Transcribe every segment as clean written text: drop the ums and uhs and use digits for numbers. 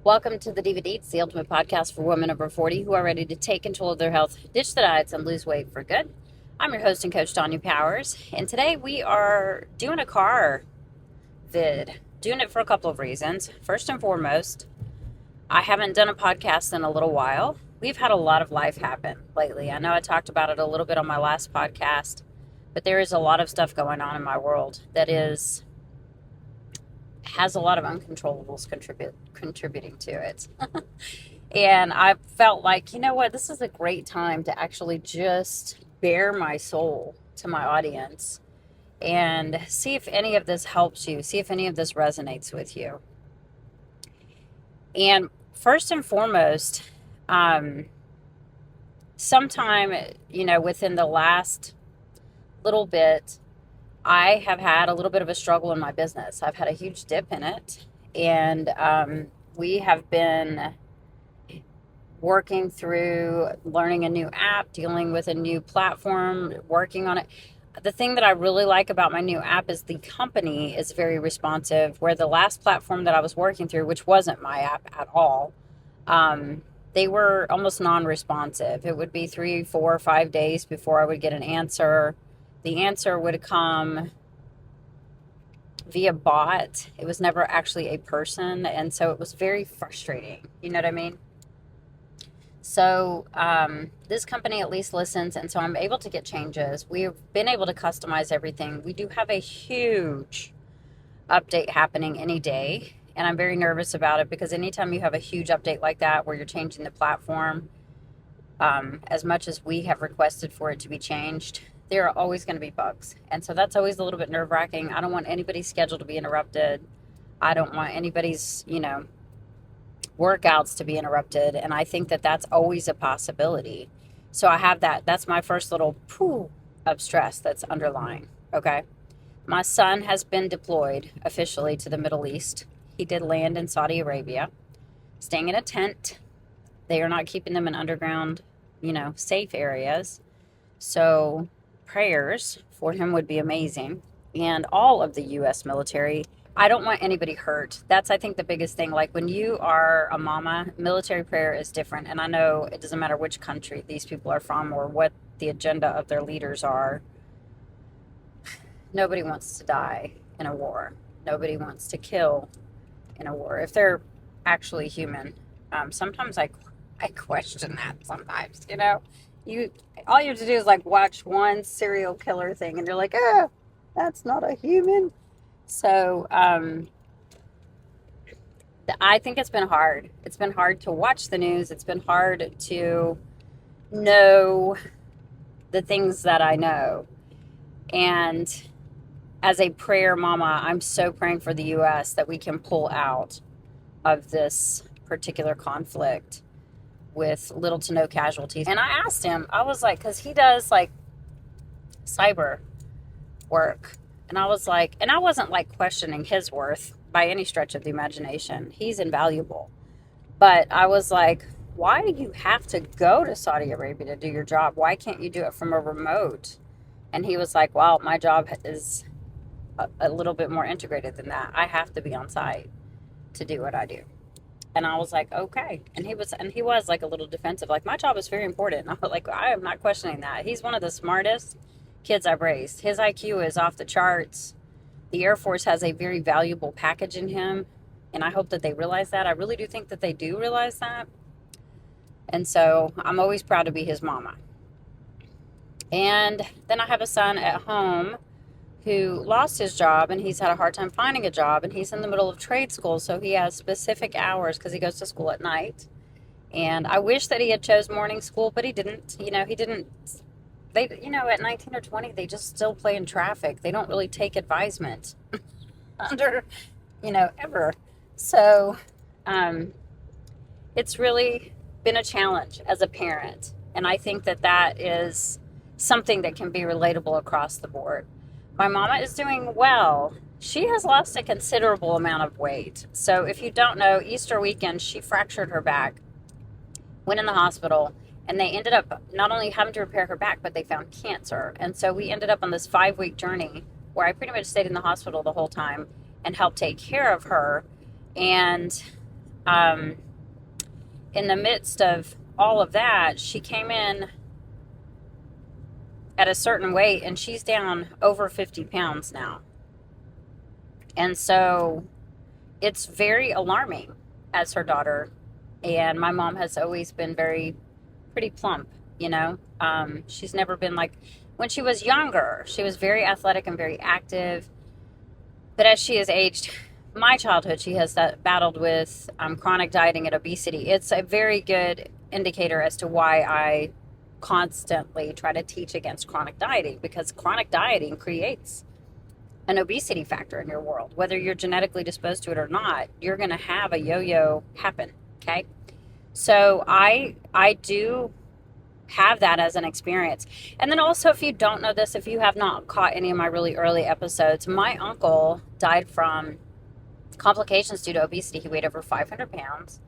Welcome to the Diva Deets, the ultimate podcast for women over 40 who are ready to take control of their health, ditch the diets, and lose weight for good. I'm your host and coach, Danya Powers, and today we are doing a car vid. Doing it for a couple of reasons. First and foremost, I haven't done a podcast in a little while. We've had a lot of life happen lately. I know I talked about it a little bit on my last podcast, but there is a lot of stuff going on in my world that has a lot of uncontrollables contributing to it. And I felt like, you know what, this is a great time to actually just bare my soul to my audience and see if any of this helps you, see if any of this resonates with you. And first and foremost, sometime, within the last little bit, I have had a little bit of a struggle in my business. I've had a huge dip in it, and we have been working through learning a new app, dealing with a new platform, working on it. The thing that I really like about my new app is the company is very responsive, where the last platform that I was working through, which wasn't my app at all, they were almost non-responsive. It would be 3, 4, 5 days before I would get an answer. The answer would come via bot. It was never actually a person. And so it was very frustrating. You know what I mean? So this company at least listens. And so I'm able to get changes. We've been able to customize everything. We do have a huge update happening any day. And I'm very nervous about it because anytime you have a huge update like that where you're changing the platform, as much as we have requested for it to be changed, there are always going to be bugs. And so that's always a little bit nerve-wracking. I don't want anybody's schedule to be interrupted. I don't want anybody's, workouts to be interrupted. And I think that that's always a possibility. So I have that. That's my first little poo of stress that's underlying. Okay. My son has been deployed officially to the Middle East. He did land in Saudi Arabia, staying in a tent. They are not keeping them in underground, safe areas. So prayers for him would be amazing, and all of the U.S. military. I don't want anybody hurt. That's, I think, the biggest thing. Like when you are a mama, military prayer is different. And I know it doesn't matter which country these people are from or what the agenda of their leaders are. Nobody wants to die in a war. Nobody wants to kill in a war if they're actually human. Sometimes I question that sometimes, all you have to do is like watch one serial killer thing and you're like, oh, that's not a human. So I think it's been hard. It's been hard to watch the news. It's been hard to know the things that I know. And as a prayer mama, I'm so praying for the U.S. that we can pull out of this particular conflict with little to no casualties. And I asked him, I was like, because he does like cyber work. And I was like, and I wasn't like questioning his worth by any stretch of the imagination. He's invaluable. But I was like, why do you have to go to Saudi Arabia to do your job? Why can't you do it from a remote? And he was like, well, my job is a little bit more integrated than that. I have to be on site to do what I do. And I was like, okay. And he was like a little defensive, like, my job is very important. And I was like, I am not questioning that. He's one of the smartest kids I've raised. His IQ is off the charts. The Air Force has a very valuable package in him. And I hope that they realize that. I really do think that they do realize that. And so I'm always proud to be his mama. And then I have a son at home who lost his job, and he's had a hard time finding a job, and he's in the middle of trade school, so he has specific hours because he goes to school at night. And I wish that he had chose morning school, but he didn't. They, at 19 or 20, they just still play in traffic. They don't really take advisement under, ever. So it's really been a challenge as a parent, and I think that that is something that can be relatable across the board. My mama is doing well. She has lost a considerable amount of weight. So if you don't know, Easter weekend, she fractured her back, went in the hospital, and they ended up not only having to repair her back, but they found cancer. And so we ended up on this 5-week journey where I pretty much stayed in the hospital the whole time and helped take care of her. And um, in the midst of all of that, she came in at a certain weight, and she's down over 50 pounds now. And so it's very alarming as her daughter. And my mom has always been pretty plump, you know. She's never been like, when she was younger, she was very athletic and very active. But as she has aged, my childhood, she has battled with chronic dieting and obesity. It's a very good indicator as to why I constantly try to teach against chronic dieting, because chronic dieting creates an obesity factor in your world. Whether you're genetically disposed to it or not, you're going to have a yo-yo happen, okay? So I do have that as an experience. And then also, if you don't know this, if you have not caught any of my really early episodes, my uncle died from complications due to obesity. He weighed over 500 pounds,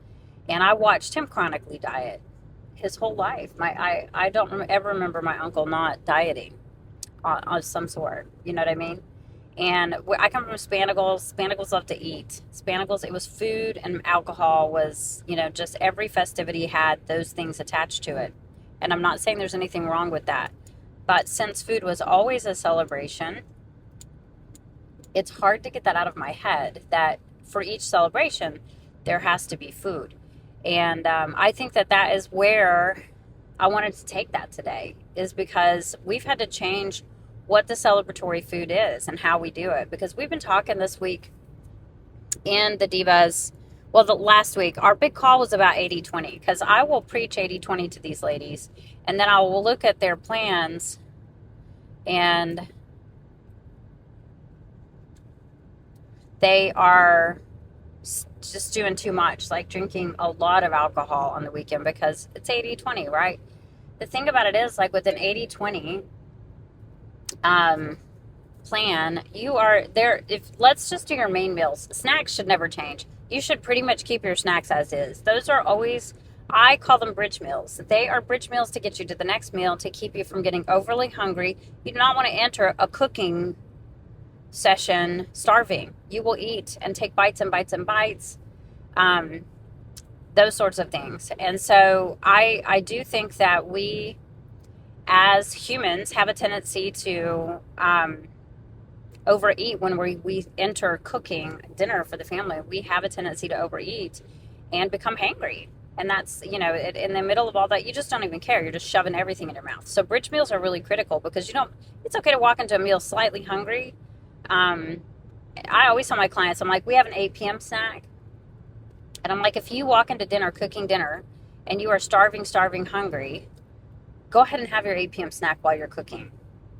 and I watched him chronically diet his whole life. I don't ever remember my uncle not dieting of some sort. You know what I mean? And I come from Spanagles. Spanagles love to eat. Spanagles, it was food, and alcohol was, you know, just every festivity had those things attached to it. And I'm not saying there's anything wrong with that. But since food was always a celebration, it's hard to get that out of my head that for each celebration, there has to be food. And I think that is where I wanted to take that today, is because we've had to change what the celebratory food is and how we do it. Because we've been talking this week in the Divas, well, the last week, our big call was about 80-20, because I will preach 80-20 to these ladies, and then I will look at their plans, and they are just doing too much, like drinking a lot of alcohol on the weekend, because it's 80-20, right? The thing about it is, like with an 80-20 plan, you are there. If let's just do your main meals, snacks should never change. You should pretty much keep your snacks as is. Those are always, I call them bridge meals. They are bridge meals to get you to the next meal, to keep you from getting overly hungry. You do not want to enter a cooking session starving. You will eat and take bites and bites and bites, those sorts of things. And so I do think that we as humans have a tendency to overeat when we enter cooking dinner for the family. We have a tendency to overeat and become hangry. And that's, you know, in the middle of all that, you just don't even care. You're just shoving everything in your mouth. So bridge meals are really critical, because it's okay to walk into a meal slightly hungry. I always tell my clients, I'm like, we have an 8 p.m. snack. And I'm like, if you walk into dinner, cooking dinner, and you are starving, hungry, go ahead and have your 8 p.m. snack while you're cooking.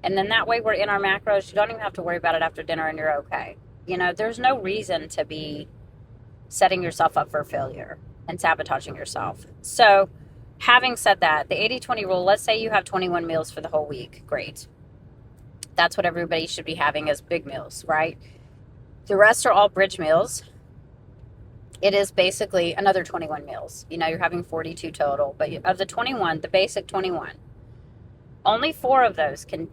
And then that way we're in our macros. You don't even have to worry about it after dinner, and you're okay. You know, there's no reason to be setting yourself up for failure and sabotaging yourself. So having said that, the 80-20 rule, let's say you have 21 meals for the whole week. Great. That's what everybody should be having as big meals, right? The rest are all bridge meals. It is basically another 21 meals. You know, you're having 42 total. But of the 21, the basic 21, only 4 of those can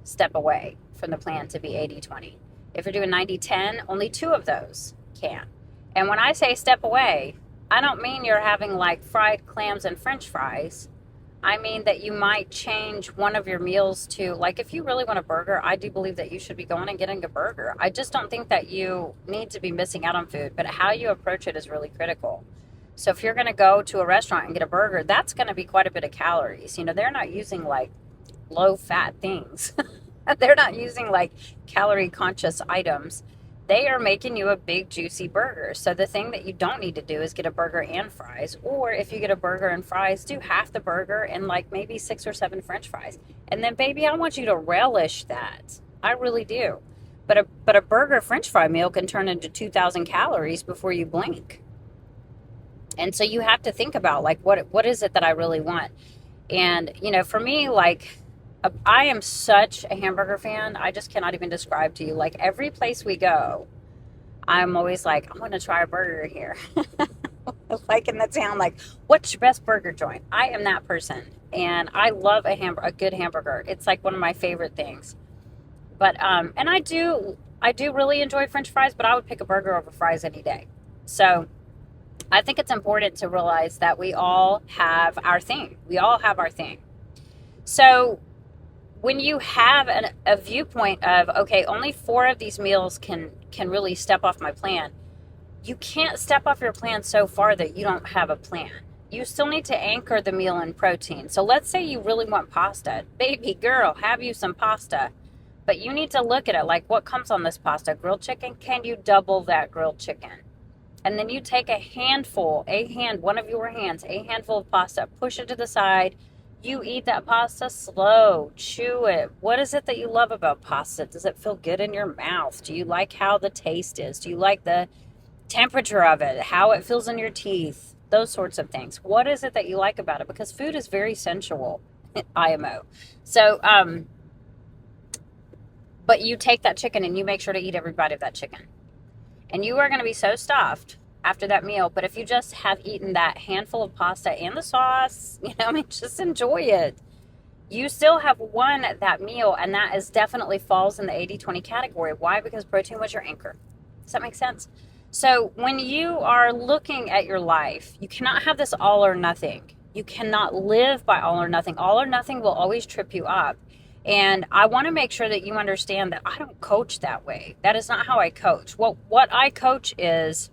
step away from the plan to be 80-20. If you're doing 90-10, only 2 of those can. And when I say step away, I don't mean you're having like fried clams and French fries. I mean that you might change one of your meals to, like, if you really want a burger, I do believe that you should be going and getting a burger. I just don't think that you need to be missing out on food, but how you approach it is really critical. So if you're going to go to a restaurant and get a burger, that's going to be quite a bit of calories. You know, they're not using like low fat things. They're not using like calorie conscious items. They are making you a big juicy burger. So the thing that you don't need to do is get a burger and fries. Or if you get a burger and fries, do half the burger and like maybe 6 or 7 French fries. And then, baby, I want you to relish that. I really do. But a burger French fry meal can turn into 2,000 calories before you blink. And so you have to think about like, what is it that I really want? And, you know, for me, like, I am such a hamburger fan. I just cannot even describe to you. Like, every place we go, I'm always like, I want to try a burger here. Like in the town, like, what's your best burger joint? I am that person. And I love a good hamburger. It's like one of my favorite things. But, and I do really enjoy French fries, but I would pick a burger over fries any day. So I think it's important to realize that we all have our thing. We all have our thing. So when you have a viewpoint of, okay, only 4 of these meals can really step off my plan, you can't step off your plan so far that you don't have a plan. You still need to anchor the meal in protein. So let's say you really want pasta. Baby girl, have you some pasta. But you need to look at it like, what comes on this pasta? Grilled chicken? Can you double that grilled chicken? And then you take one of your hands, a handful of pasta, push it to the side. You eat that pasta slow, chew it. What is it that you love about pasta? Does it feel good in your mouth? Do you like how the taste is? Do you like the temperature of it? How it feels in your teeth? Those sorts of things. What is it that you like about it? Because food is very sensual, IMO. So, but you take that chicken and you make sure to eat every bite of that chicken. And you are going to be so stuffed after that meal. But if you just have eaten that handful of pasta and the sauce, just enjoy it. You still have won that meal, and that is definitely falls in the 80-20 category. Why? Because protein was your anchor. Does that make sense? So when you are looking at your life, you cannot have this all or nothing. You cannot live by all or nothing. All or nothing will always trip you up. And I want to make sure that you understand that I don't coach that way. That is not how I coach. Well, what I coach is,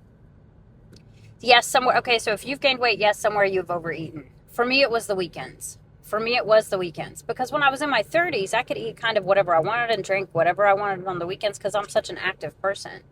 yes, somewhere. Okay, so if you've gained weight, yes, somewhere you've overeaten. For me, it was the weekends. Because when I was in my 30s, I could eat kind of whatever I wanted and drink whatever I wanted on the weekends because I'm such an active person.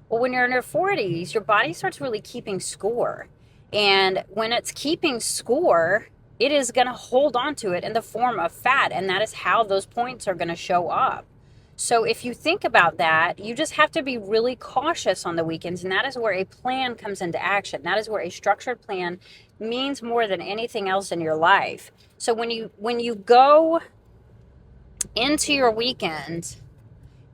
Well, when you're in your 40s, your body starts really keeping score. And when it's keeping score, it is going to hold on to it in the form of fat, and that is how those points are going to show up. So if you think about that, you just have to be really cautious on the weekends, and that is where a plan comes into action. That is where a structured plan means more than anything else in your life. So when you go into your weekend,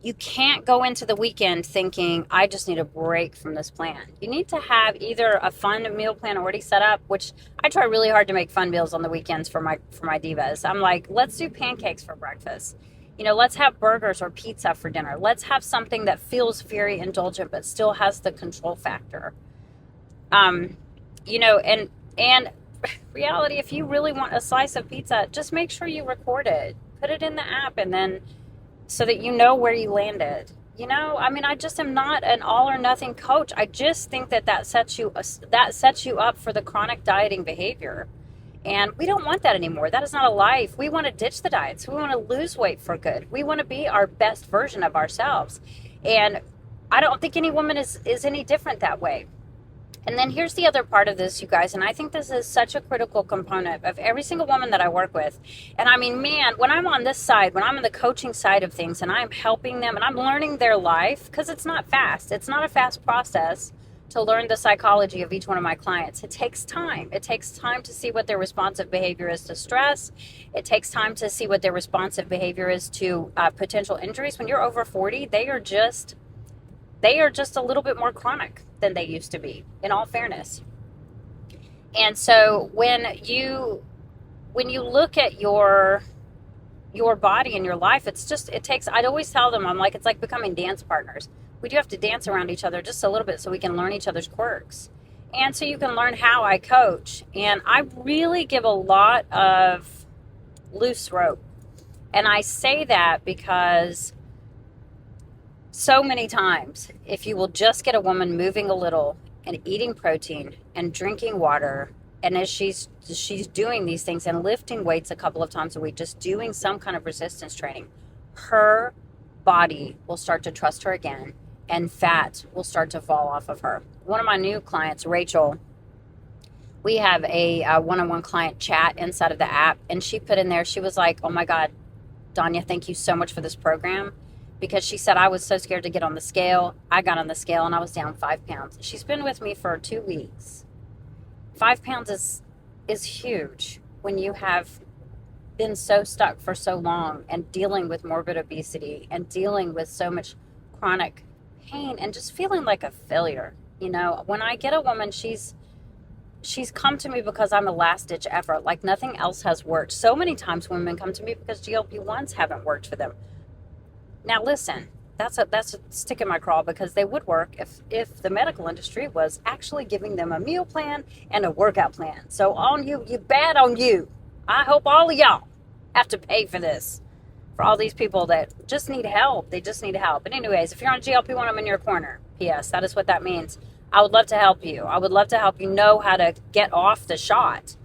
you can't go into the weekend thinking, I just need a break from this plan. You need to have either a fun meal plan already set up, which I try really hard to make fun meals on the weekends for my divas. I'm like, let's do pancakes for breakfast. Let's have burgers or pizza for dinner. Let's have something that feels very indulgent but still has the control factor. And reality, if you really want a slice of pizza, just make sure you record it. Put it in the app, and then so that you know where you landed. I just am not an all or nothing coach. I just think that sets you up for the chronic dieting behavior. And we don't want that anymore. That is not a life. We want to ditch the diets. We want to lose weight for good. We want to be our best version of ourselves. And I don't think any woman is any different that way. And then here's the other part of this, you guys, and I think this is such a critical component of every single woman that I work with. And I mean, man, when I'm on this side, when I'm on the coaching side of things and I'm helping them and I'm learning their life, because it's not fast. It's not a fast process to learn the psychology of each one of my clients. It takes time. It takes time to see what their responsive behavior is to stress. It takes time to see what their responsive behavior is to potential injuries. When you're over 40, they are just a little bit more chronic than they used to be, in all fairness. And so when you look at your body and your life, I'd always tell them, I'm like, it's like becoming dance partners. We do have to dance around each other just a little bit so we can learn each other's quirks. And so you can learn how I coach. And I really give a lot of loose rope. And I say that because so many times, if you will just get a woman moving a little and eating protein and drinking water, and as she's doing these things and lifting weights a couple of times a week, just doing some kind of resistance training, her body will start to trust her again, and fat will start to fall off of her. One of my new clients, Rachel, we have a one-on-one client chat inside of the app, and she put in there, she was like, oh my God, Danya, thank you so much for this program. Because she said, I was so scared to get on the scale. I got on the scale and I was down 5 pounds. She's been with me for 2 weeks. 5 pounds is huge when you have been so stuck for so long and dealing with morbid obesity and dealing with so much chronic pain and just feeling like a failure. When I get a woman, she's come to me because I'm a last ditch effort, like nothing else has worked. So many times women come to me because GLP-1s haven't worked for them. Now listen, That's a stick in my craw, because they would work if the medical industry was actually giving them a meal plan and a workout plan. So on you, bad on you. I hope all of y'all have to pay for this, for all these people that just need help. They just need help. But anyways, if you're on GLP-1, I'm in your corner. P.S. That is what that means. I would love to help you. I would love to help you know how to get off the shot.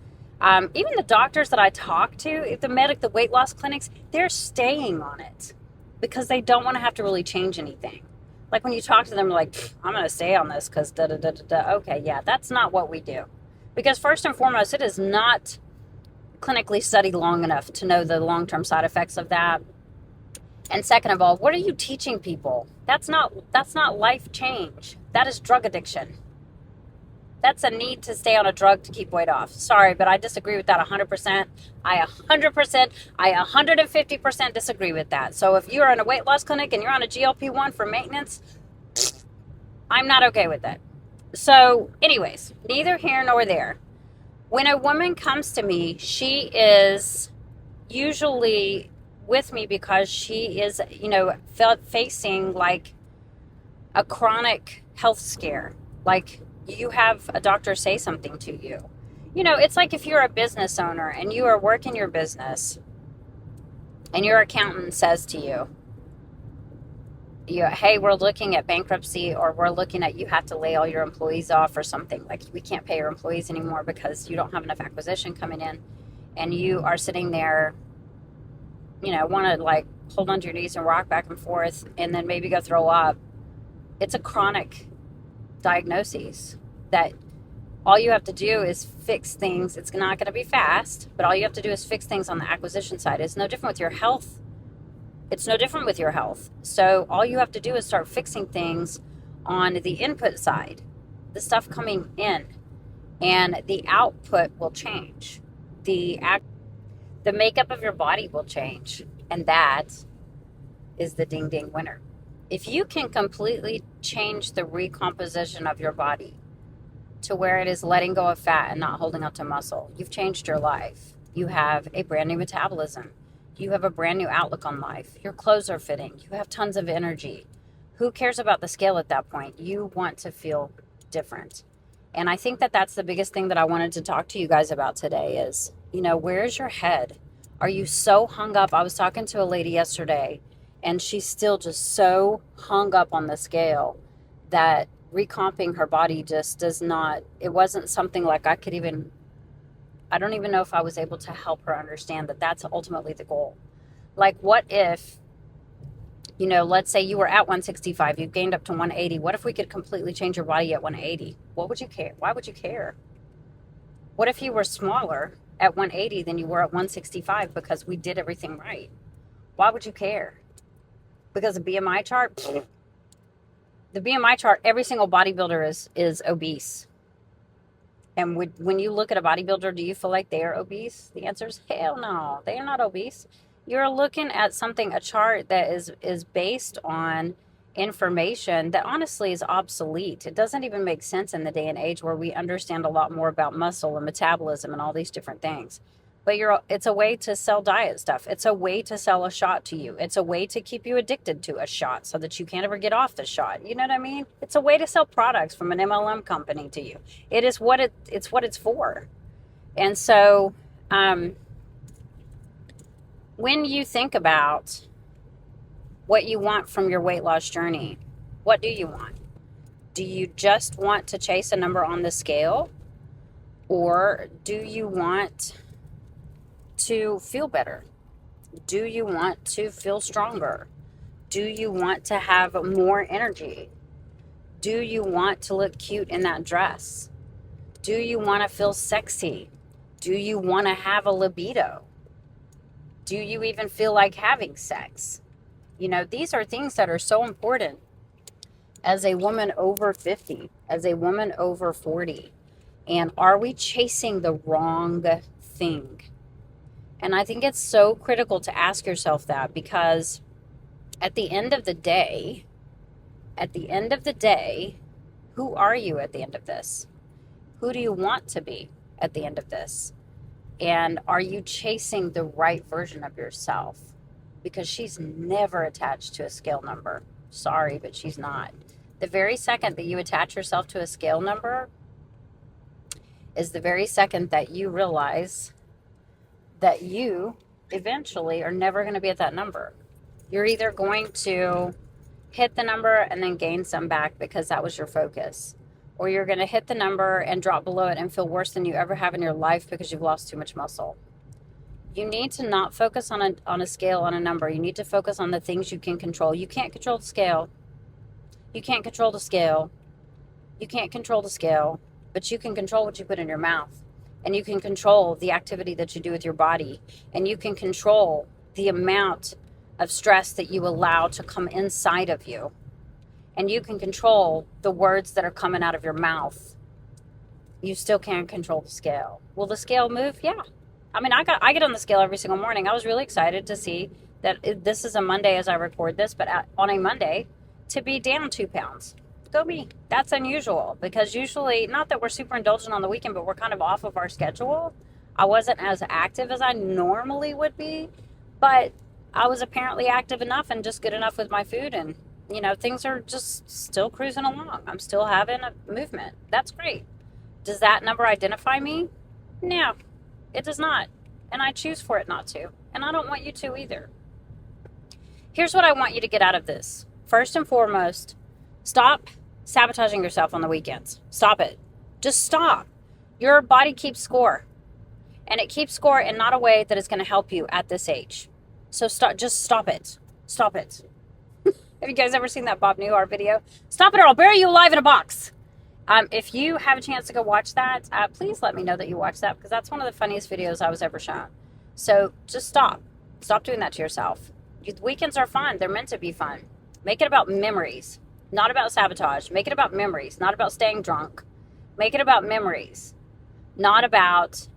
Even the doctors that I talk to, the weight loss clinics, they're staying on it because they don't want to have to really change anything. Like when you talk to them, they're like, I'm going to stay on this because da da da da da. Okay, yeah, that's not what we do. Because first and foremost, it is not clinically studied long enough to know the long-term side effects of that. And second of all, what are you teaching people? That's not life change. That is drug addiction. That's a need to stay on a drug to keep weight off. Sorry, but I disagree with that 100%. I 150% disagree with that. So if you're in a weight loss clinic and you're on a GLP-1 for maintenance, I'm not okay with that. So anyways, neither here nor there. When a woman comes to me, she is usually with me because she is, facing like a chronic health scare. Like, you have a doctor say something to you. It's like if you're a business owner and you are working your business and your accountant says to you, hey, we're looking at bankruptcy, or we're looking at you have to lay all your employees off or something. Like, we can't pay your employees anymore because you don't have enough acquisition coming in. And you are sitting there, want to like hold onto your knees and rock back and forth and then maybe go throw up. It's a chronic diagnosis that all you have to do is fix things. It's not going to be fast, but all you have to do is fix things on the acquisition side. It's no different with your health. So all you have to do is start fixing things on the input side, the stuff coming in, and the output will change. The makeup of your body will change, and that is the ding ding winner. If you can completely change the recomposition of your body to where it is letting go of fat and not holding on to muscle, you've changed your life. You have a brand new metabolism. You have a brand new outlook on life. Your clothes are fitting. You have tons of energy. Who cares about the scale at that point? You want to feel different. And I think that that's the biggest thing that I wanted to talk to you guys about today is, where's your head? Are you so hung up? I was talking to a lady yesterday, and she's still just so hung up on the scale that recomping her body just does not, it wasn't something like I don't even know if I was able to help her understand that that's ultimately the goal. Like, what if, let's say you were at 165, you gained up to 180. What if we could completely change your body at 180? What would you care? Why would you care? What if you were smaller at 180 than you were at 165 because we did everything right? Why would you care? Because the BMI chart, every single bodybuilder is obese. And when you look at a bodybuilder, do you feel like they are obese? The answer is hell no. They are not obese. You're looking at a chart that is based on information that honestly is obsolete. It doesn't even make sense in the day and age where we understand a lot more about muscle and metabolism and all these different things. But it's a way to sell diet stuff. It's a way to sell a shot to you. It's a way to keep you addicted to a shot so that you can't ever get off the shot. You know what I mean? It's a way to sell products from an MLM company to you. It is what it's for. And so when you think about what you want from your weight loss journey, what do you want? Do you just want to chase a number on the scale? Or do you want to feel better? Do you want to feel stronger? Do you want to have more energy? Do you want to look cute in that dress? Do you want to feel sexy? Do you want to have a libido? Do you even feel like having sex? These are things that are so important as a woman over 50, as a woman over 40. And are we chasing the wrong thing? And I think it's so critical to ask yourself that, because at the end of the day, who are you at the end of this? Who do you want to be at the end of this? And are you chasing the right version of yourself? Because she's never attached to a scale number. Sorry, but she's not. The very second that you attach yourself to a scale number is the very second that you realize that you eventually are never going to be at that number. You're either going to hit the number and then gain some back because that was your focus, or you're going to hit the number and drop below it and feel worse than you ever have in your life because you've lost too much muscle. You need to not focus on a scale, on a number. You need to focus on the things you can control. You can't control the scale. You can't control the scale. You can't control the scale, but you can control what you put in your mouth. And you can control the activity that you do with your body. And you can control the amount of stress that you allow to come inside of you. And you can control the words that are coming out of your mouth. You still can't control the scale. Will the scale move? Yeah. I mean, I get on the scale every single morning. I was really excited to see that this is a Monday as I record this, but on a Monday to be down 2 pounds. Go me. That's unusual because usually, not that we're super indulgent on the weekend, but we're kind of off of our schedule. I wasn't as active as I normally would be, but I was apparently active enough and just good enough with my food, and things are just still cruising along. I'm still having a movement. That's great. Does that number identify me? No, it does not. And I choose for it not to. And I don't want you to either. Here's what I want you to get out of this. First and foremost, stop sabotaging yourself on the weekends. Stop it. Just stop. Your body keeps score. And it keeps score in not a way that is going to help you at this age. So just stop it. Stop it. Have you guys ever seen that Bob Newhart video? Stop it or I'll bury you alive in a box. If you have a chance to go watch that, please let me know that you watched that, because that's one of the funniest videos I was ever shown. So just stop. Stop doing that to yourself. Weekends are fun. They're meant to be fun. Make it about memories, not about sabotage. Make it about memories, not about staying drunk. Make it about memories, not about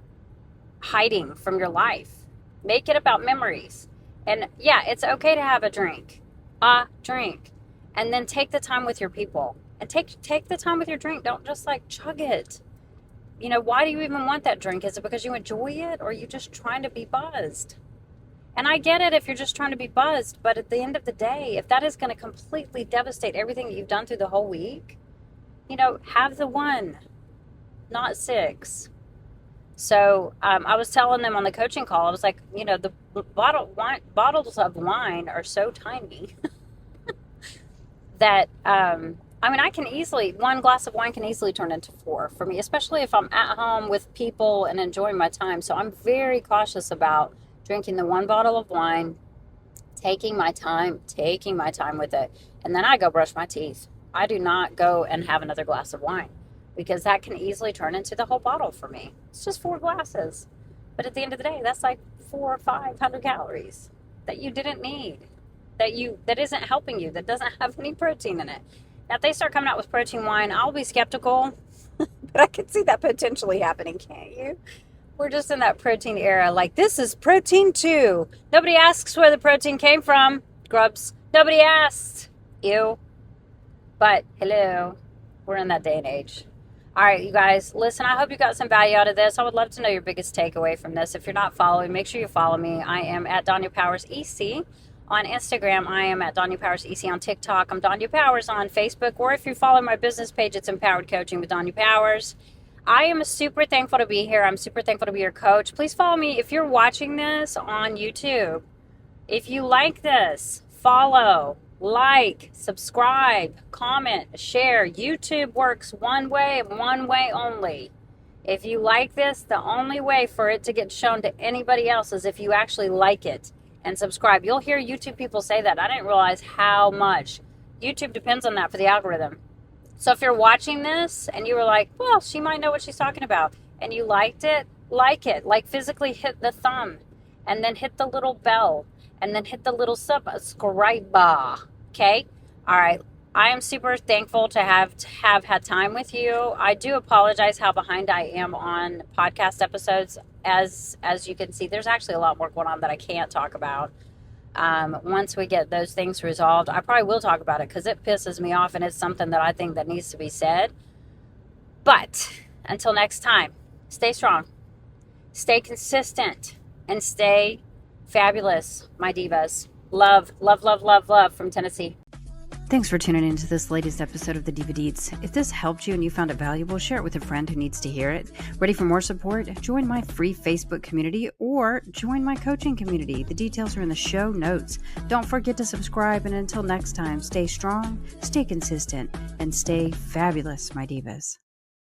hiding from your life. Make it about memories. And yeah, it's okay to have a drink. And then take the time with your people. And take the time with your drink. Don't just chug it. Why do you even want that drink? Is it because you enjoy it, or are you just trying to be buzzed? And I get it if you're just trying to be buzzed, but at the end of the day, if that is going to completely devastate everything that you've done through the whole week, have the one, not 6. So I was telling them on the coaching call, I was like, the bottles of wine are so tiny that, one glass of wine can easily turn into 4 for me, especially if I'm at home with people and enjoying my time. So I'm very cautious about drinking the 1 bottle of wine, taking my time with it. And then I go brush my teeth. I do not go and have another glass of wine, because that can easily turn into the whole bottle for me. It's just 4 glasses. But at the end of the day, that's 400 or 500 calories that you didn't need, that isn't helping you, that doesn't have any protein in it. Now, if they start coming out with protein wine, I'll be skeptical, but I can see that potentially happening, can't you? We're just in that protein era. This is protein too. Nobody asks where the protein came from, grubs. Nobody asks. Ew. But, hello, we're in that day and age. All right, you guys, listen, I hope you got some value out of this. I would love to know your biggest takeaway from this. If you're not following, make sure you follow me. I am at Danya Powers EC. On Instagram, I am at Danya Powers EC. On TikTok, I'm Danya Powers. On Facebook, or if you follow my business page, it's Empowered Coaching with Danya Powers. I am super thankful to be here. I'm super thankful to be your coach. Please follow me if you're watching this on YouTube. If you like this, follow, like, subscribe, comment, share. YouTube works one way and one way only. If you like this, the only way for it to get shown to anybody else is if you actually like it and subscribe. You'll hear YouTube people say that. I didn't realize how much YouTube depends on that for the algorithm. So if you're watching this and you were like, well, she might know what she's talking about, and you liked it, like it. Physically hit the thumb, and then hit the little bell, and then hit the little subscribe. Okay? All right. I am super thankful to have had time with you. I do apologize how behind I am on podcast episodes. As you can see, there's actually a lot more going on that I can't talk about. Once we get those things resolved, I probably will talk about it, because it pisses me off, and it's something that I think that needs to be said. But until next time, stay strong, stay consistent, and stay fabulous, my divas. Love, love, love, love, love from Tennessee. Thanks for tuning into this latest episode of the Diva Deets. If this helped you and you found it valuable, share it with a friend who needs to hear it. Ready for more support? Join my free Facebook community or join my coaching community. The details are in the show notes. Don't forget to subscribe, and until next time, stay strong, stay consistent, and stay fabulous, my divas.